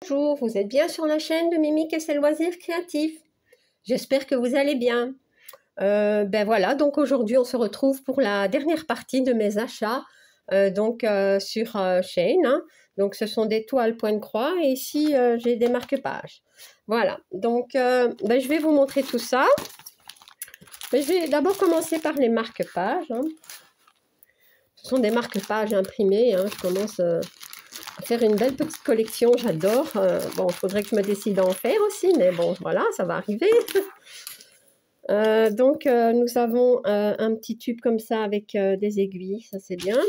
bonjour, vous êtes bien sur la chaîne de Mimique et ses loisirs créatifs. J'espère que vous allez bien. Ben voilà, donc aujourd'hui on se retrouve pour la dernière partie de mes achats sur Shein. Hein. Donc ce sont des toiles point de croix et ici j'ai des marque-pages. Voilà, donc je vais vous montrer tout ça. Mais je vais d'abord commencer par les marque-pages. Hein. Ce sont des marque-pages imprimés. Hein. Je commence à faire une belle petite collection, j'adore. Bon, il faudrait que je me décide à en faire aussi, mais bon, voilà, ça va arriver. Nous avons un petit tube comme ça avec des aiguilles, ça c'est bien.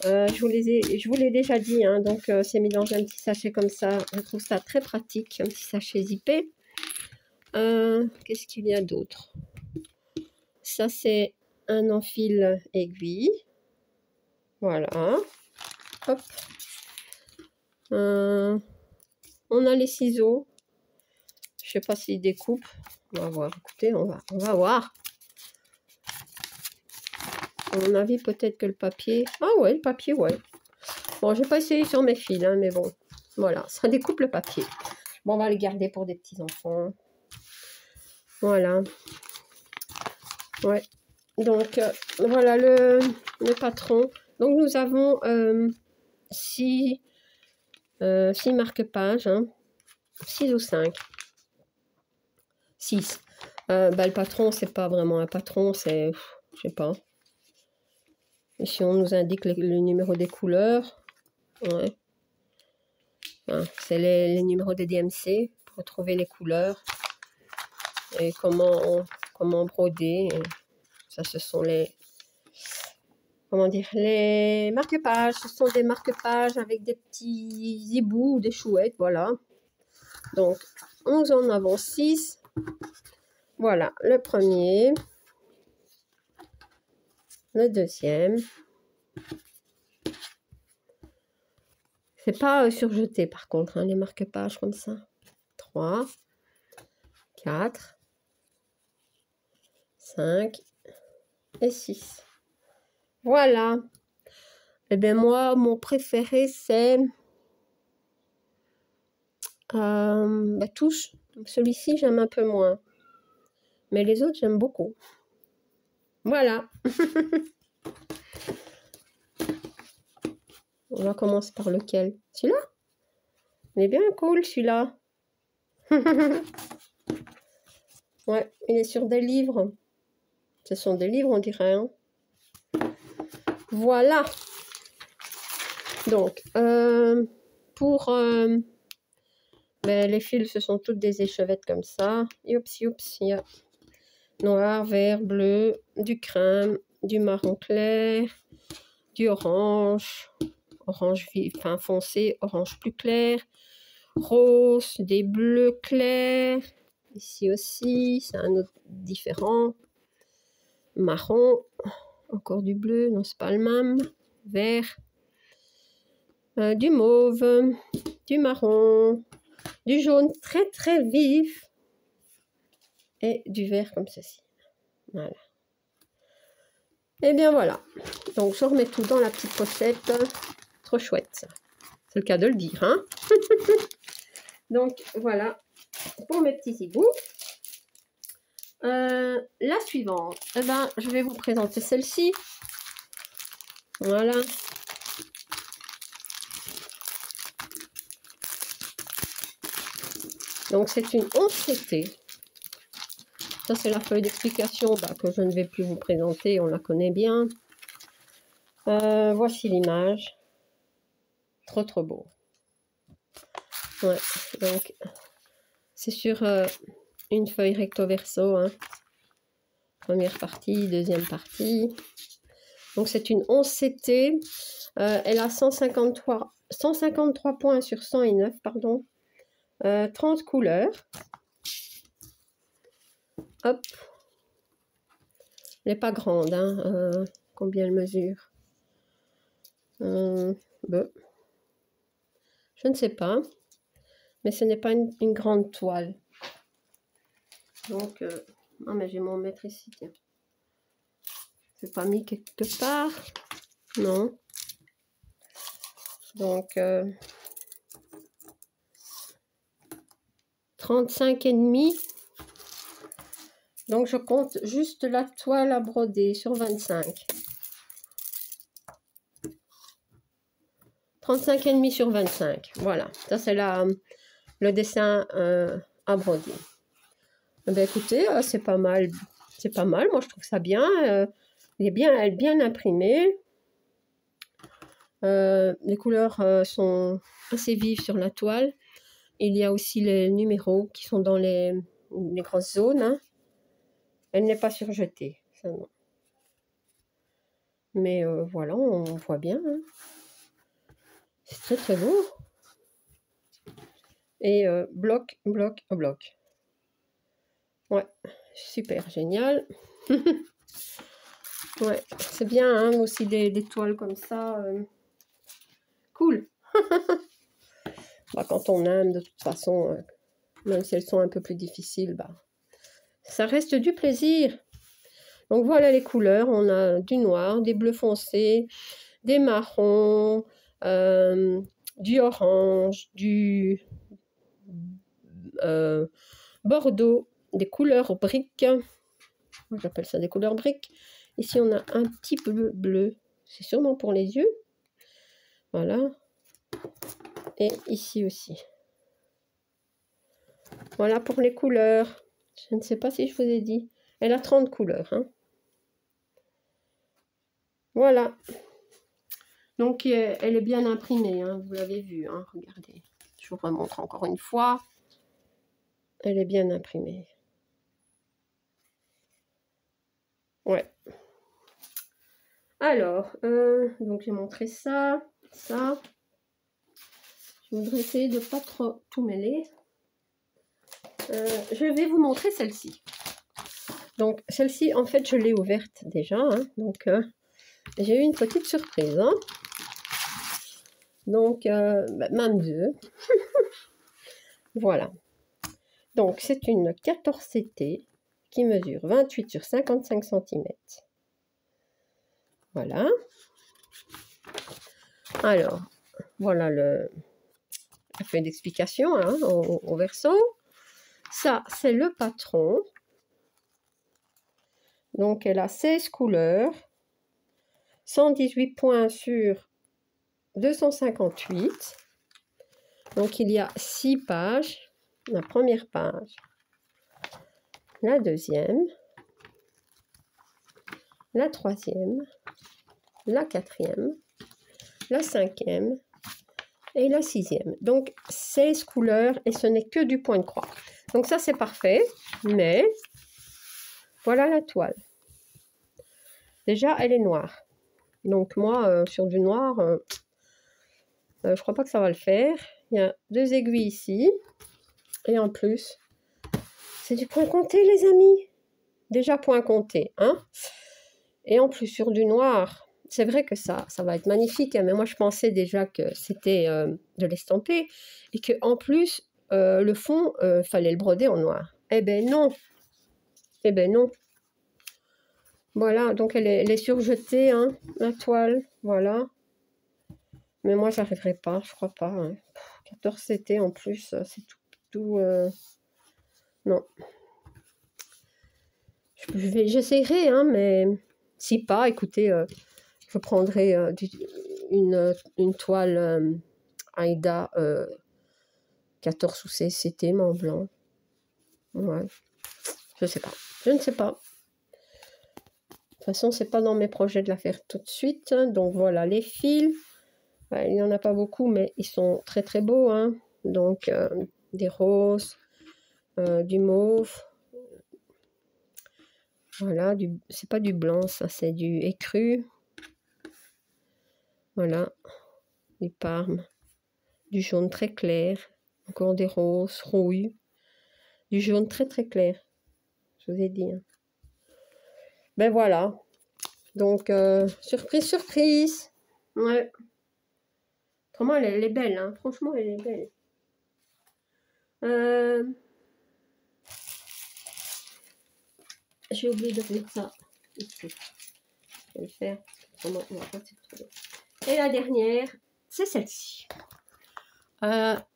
Je vous l'ai déjà dit, hein, donc c'est mis dans un petit sachet comme ça. Je trouve ça très pratique, un petit sachet zippé. Qu'est-ce qu'il y a d'autre? Ça c'est un enfil aiguille. Voilà. Hop. On a les ciseaux. Je sais pas s'ils découpent. On va voir. Écoutez, on va voir. À mon avis, peut-être que le papier... Ah ouais, le papier, ouais. Bon, j'ai pas essayé sur mes fils, hein, mais bon. Voilà, ça découpe le papier. Bon, on va les garder pour des petits-enfants. Voilà. Ouais. Donc, voilà le patron. Donc, nous avons 6 marque-pages. Hein. 6 ou 5. 6. Le patron, c'est pas vraiment un patron, c'est... Je sais pas. Ici, on nous indique le numéro des couleurs. Ouais. Hein, c'est les numéros des DMC pour retrouver les couleurs. Et comment broder. Et ça, ce sont les... Comment dire? Les marque-pages. Ce sont des marque-pages avec des petits hiboux ou des chouettes. Voilà. Donc, nous en avons 6. Voilà, le premier. Le deuxième. C'est pas surjeté par contre, hein, les marque-pages comme ça. 3, 4, 5 et 6. Voilà. Et bien moi, mon préféré, c'est tous. Celui-ci, j'aime un peu moins. Mais les autres, j'aime beaucoup. Voilà. On va commencer par lequel? Celui-là? Il est bien cool, celui-là. Ouais, il est sur des livres. Ce sont des livres, on dirait. Hein. Voilà. Donc, pour les fils, ce sont toutes des échevettes comme ça. Youps, youps, il y a noir, vert, bleu, du crème, du marron clair, du orange, orange vif, enfin foncé, orange plus clair, rose, des bleus clairs. Ici aussi, c'est un autre différent. Marron, encore du bleu, non, c'est pas le même. Vert, du mauve, du marron, du jaune très très vif et du vert comme ceci. Voilà. Et bien voilà. Donc je remets tout dans la petite pochette. Trop chouette ça. C'est le cas de le dire. Hein. Donc voilà pour mes petits hiboux. La suivante. Eh ben, je vais vous présenter celle-ci. Voilà. Donc c'est une 11 CT. Ça c'est la feuille d'explication que je ne vais plus vous présenter, on la connaît bien. Voici l'image. Trop trop beau. Ouais, donc c'est sur une feuille recto verso. Hein. Première partie, deuxième partie. Donc c'est une 11 CT. Elle a 153 points sur 109, pardon. 30 couleurs. Hop. Elle n'est pas grande. Hein. Combien elle mesure? Je ne sais pas. Mais ce n'est pas une grande toile. Donc, mais je vais m'en mettre ici. Tiens. C'est pas mis quelque part. Non. Donc, 35,5. Donc, je compte juste la toile à broder sur 25. 35,5 sur 25. Voilà, ça c'est le dessin à broder. Ben, écoutez, c'est pas mal. C'est pas mal, moi je trouve ça bien. Elle est bien imprimée. Les couleurs sont assez vives sur la toile. Il y a aussi les numéros qui sont dans les grosses zones. Hein. Elle n'est pas surjetée. Ça, non. Mais voilà, on voit bien. Hein. C'est très très beau. Et bloc. Ouais, super, génial. Ouais, c'est bien hein, aussi des toiles comme ça. Cool. Bah, quand on aime, de toute façon, même si elles sont un peu plus difficiles, bah, ça reste du plaisir. Donc voilà les couleurs. On a du noir, des bleus foncés, des marrons, du orange, du bordeaux, des couleurs briques. Moi, j'appelle ça des couleurs briques. Ici, on a un petit bleu. C'est sûrement pour les yeux. Voilà. Et ici aussi. Voilà pour les couleurs. Je ne sais pas si je vous ai dit. Elle a 30 couleurs. Hein. Voilà. Donc, elle est bien imprimée. Hein, vous l'avez vu. Hein, regardez. Je vous remontre encore une fois. Elle est bien imprimée. Ouais. Alors, donc j'ai montré ça. Je voudrais essayer de ne pas trop tout mêler. Je vais vous montrer celle-ci. Donc, celle-ci, en fait, je l'ai ouverte déjà. Hein, donc, j'ai eu une petite surprise. Hein. Donc, même deux. Voilà. Donc, c'est une 14 CT qui mesure 28 sur 55 cm. Voilà. Alors, voilà la feuille d'explication hein, au verso. Ça, c'est le patron. Donc, elle a 16 couleurs, 118 points sur 258. Donc, il y a 6 pages. La première page, la deuxième, la troisième, la quatrième, la cinquième et la sixième. Donc, 16 couleurs et ce n'est que du point de croix. Donc, ça, c'est parfait. Mais, voilà la toile. Déjà, elle est noire. Donc, moi, sur du noir, je crois pas que ça va le faire. Il y a 2 aiguilles ici. Et en plus, c'est du point compté, les amis. Déjà point compté, hein. Et en plus, sur du noir, c'est vrai que ça va être magnifique. Hein, mais moi, je pensais déjà que c'était de l'estamper. Et qu'en plus, le fond, fallait le broder en noir. Eh ben non. Eh ben non. Voilà, donc elle est surjetée, hein, la toile. Voilà. Mais moi, j'arriverai pas, je crois pas. Hein. 14 CT en plus, c'est tout non. J'essaierai, hein, mais si pas, écoutez, je prendrai une toile Aïda 14 ou 16 CT, mais en blanc. Ouais. Je sais pas. Je ne sais pas. De toute façon, c'est pas dans mes projets de la faire tout de suite. Donc voilà, les fils. Il n'y en a pas beaucoup, mais ils sont très très beaux. Hein. Donc, des roses, du mauve. Voilà, c'est pas du blanc, ça, c'est du écru. Voilà, du parme. Du jaune très clair. Encore des roses, rouille. Du jaune très très clair. Je vous ai dit. Hein. Ben voilà. Donc, surprise, surprise. Ouais. Autrement, elle est belle. Hein. Franchement, elle est belle. J'ai oublié de mettre ça ici. Je vais le faire. Autrement, on va pas s'y retrouver. Et la dernière, c'est celle-ci.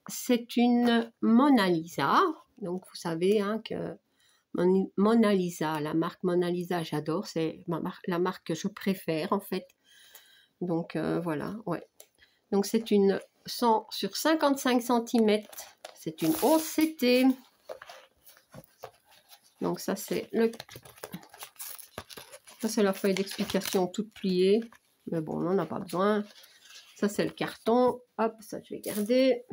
C'est une Mona Lisa. Donc, vous savez hein, que Mona Lisa, la marque Mona Lisa, j'adore. C'est la marque que je préfère, en fait. Donc, voilà, ouais. Donc, c'est une 100 sur 55 cm. C'est une OCT. Donc, ça, c'est la feuille d'explication toute pliée. Mais bon, on n'en a pas besoin. Ça, c'est le carton. Hop, ça, je vais garder.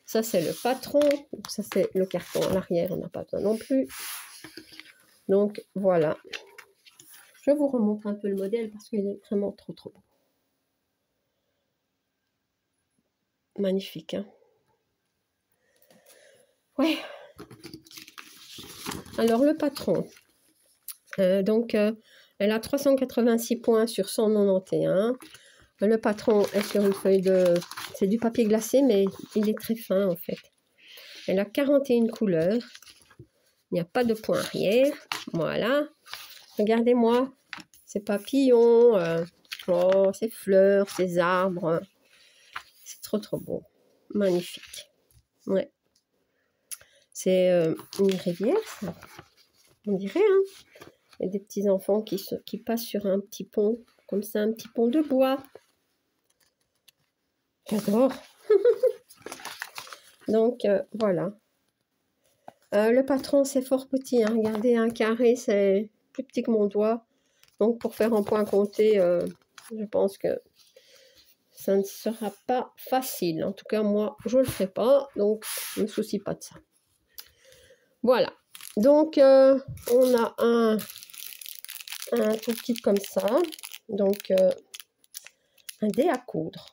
Ça, c'est le patron. Ça, c'est le carton à l'arrière. On n'a pas besoin non plus. Donc, voilà. Je vous remontre un peu le modèle parce qu'il est vraiment trop, trop beau. Magnifique, hein? Ouais. Alors, le patron. Donc, elle a 386 points sur 191. Le patron est sur une feuille de... C'est du papier glacé, mais il est très fin, en fait. Elle a 41 couleurs. Il n'y a pas de point arrière. Voilà. Regardez-moi. Ces papillons, ces fleurs, ces arbres. C'est trop, trop beau. Magnifique. Ouais. C'est une rivière, ça. On dirait, hein. Il y a des petits enfants qui passent sur un petit pont, comme ça, un petit pont de bois. J'adore. Donc, voilà. Le patron, c'est fort petit. Hein. Regardez, un carré, c'est plus petit que mon doigt. Donc, pour faire en point compté, je pense que ça ne sera pas facile. En tout cas, moi, je ne le ferai pas. Donc, je ne me soucie pas de ça. Voilà. Donc, on a un tout kit comme ça. Donc, un dé à coudre.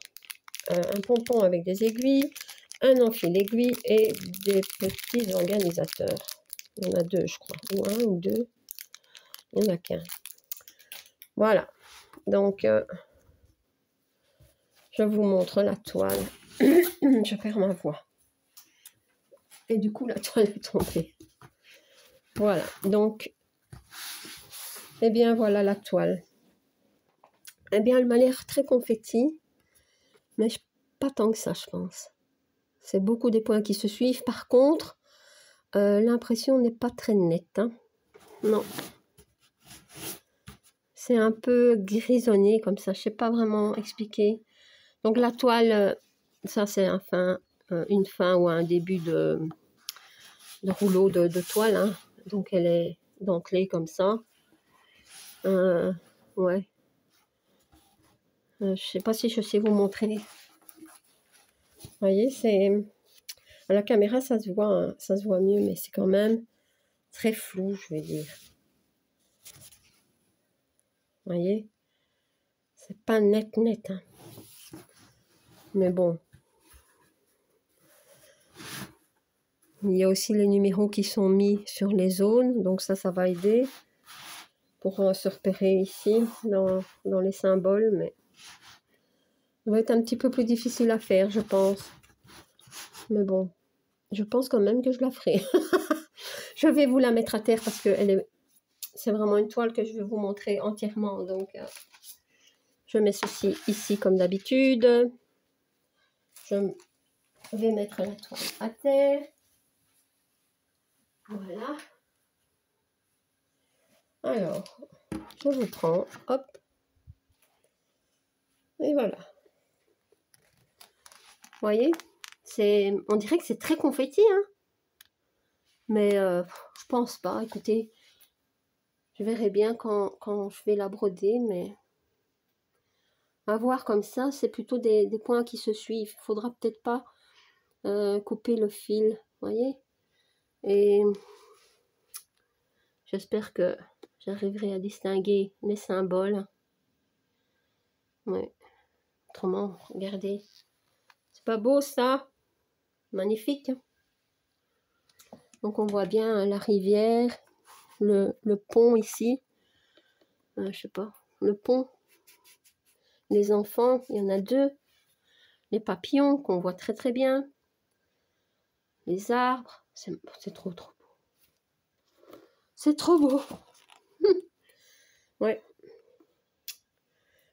Un pompon avec des aiguilles. Un enfil aiguille et des petits organisateurs. Il y en a deux, je crois. Ou un ou deux. Il n'y en a qu'un. Voilà. Donc, je vous montre la toile. Je perds ma voix. Et du coup, la toile est tombée. Voilà. Donc, eh bien, voilà la toile. Eh bien, elle m'a l'air très confetti. Mais pas tant que ça, je pense. C'est beaucoup des points qui se suivent. Par contre, l'impression n'est pas très nette. Hein. Non. C'est un peu grisonné comme ça. Je ne sais pas vraiment expliquer. Donc la toile, ça c'est une fin ou un début de rouleau de toile. Hein. Donc elle est dentelée comme ça. Ouais. Je ne sais pas si je sais vous montrer. Vous voyez, c'est... À la caméra, ça se voit, hein, ça se voit mieux, mais c'est quand même très flou, je vais dire. Vous voyez, c'est pas net. Hein. Mais bon. Il y a aussi les numéros qui sont mis sur les zones. Donc ça va aider pour se repérer ici dans les symboles. Mais ça va être un petit peu plus difficile à faire, je pense. Mais bon, je pense quand même que je la ferai. Je vais vous la mettre à terre parce que c'est vraiment une toile que je vais vous montrer entièrement. Donc, je mets ceci ici comme d'habitude. Je vais mettre la toile à terre. Voilà. Alors, je vous prends, hop. Et voilà. Vous voyez, on dirait que c'est très confetti, hein. Mais je pense pas. Écoutez, je verrai bien quand je vais la broder, mais à voir comme ça, c'est plutôt des points qui se suivent. Il faudra peut-être pas couper le fil, vous voyez. Et j'espère que j'arriverai à distinguer les symboles. Ouais. Autrement, regardez. C'est pas beau ça? Magnifique. Donc on voit bien la rivière, le pont ici. Je sais pas, le pont. Les enfants, il y en a deux. Les papillons qu'on voit très très bien. Les arbres, c'est trop beau. C'est trop beau. Ouais.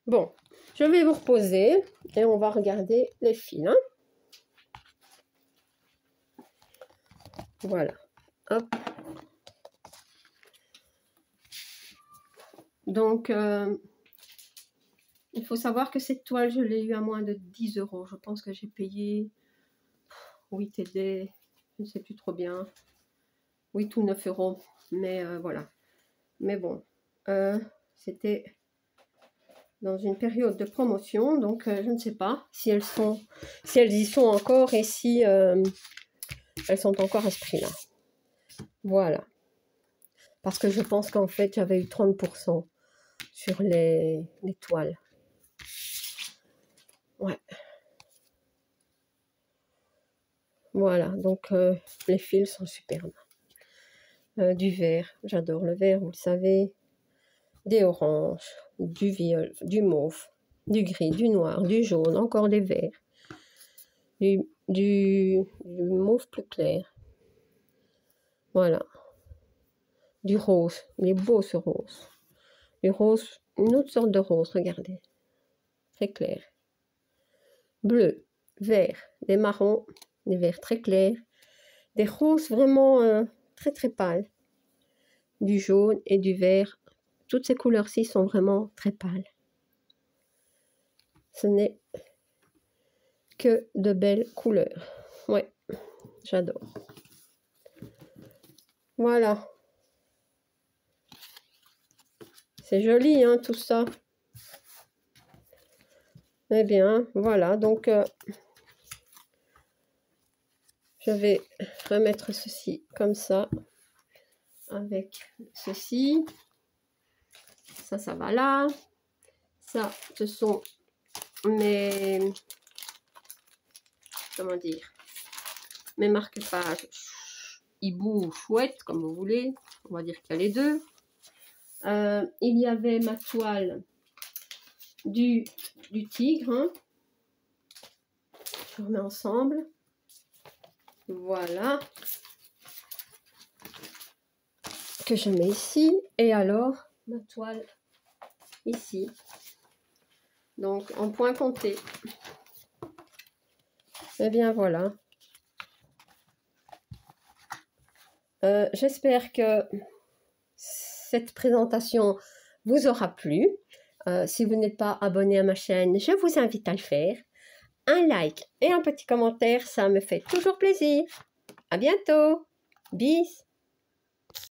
Bon, je vais vous reposer et on va regarder les fils. Hein. Voilà. Hop. Donc, il faut savoir que cette toile, je l'ai eu à moins de 10 €. Je pense que j'ai payé 8 et des, je ne sais plus trop bien, 8 ou 9 €. Mais voilà. Mais bon, c'était dans une période de promotion, donc je ne sais pas si elles y sont encore et si elles sont encore à ce prix-là. Voilà. Parce que je pense qu'en fait, j'avais eu 30% sur les toiles. Ouais. Voilà, donc les fils sont superbes. Du vert, j'adore le vert, vous le savez. Des oranges, du violet, du mauve, du gris, du noir, du jaune, encore des verts. Du mauve plus clair. Voilà. Du rose, il est beau ce rose. Du rose, une autre sorte de rose, regardez. Très clair. Bleu, vert, des marrons, des verts très clairs. Des roses vraiment très très pâles. Du jaune et du vert. Toutes ces couleurs-ci sont vraiment très pâles. Ce n'est que de belles couleurs. Ouais, j'adore. Voilà. C'est joli, hein, tout ça. Eh bien, voilà. Donc, je vais remettre ceci comme ça. Avec ceci. Ça va là. Ça, ce sont mes... Comment dire? Mes marque-pages hibou ou chouette, comme vous voulez. On va dire qu'il y a les deux. Il y avait ma toile du tigre. Hein. Je remets ensemble. Voilà. Que je mets ici. Et alors, ma toile ici. Donc, en point compté. Eh bien, voilà. J'espère que cette présentation vous aura plu. Si vous n'êtes pas abonné à ma chaîne, je vous invite à le faire. Un like et un petit commentaire, ça me fait toujours plaisir. À bientôt. Bis.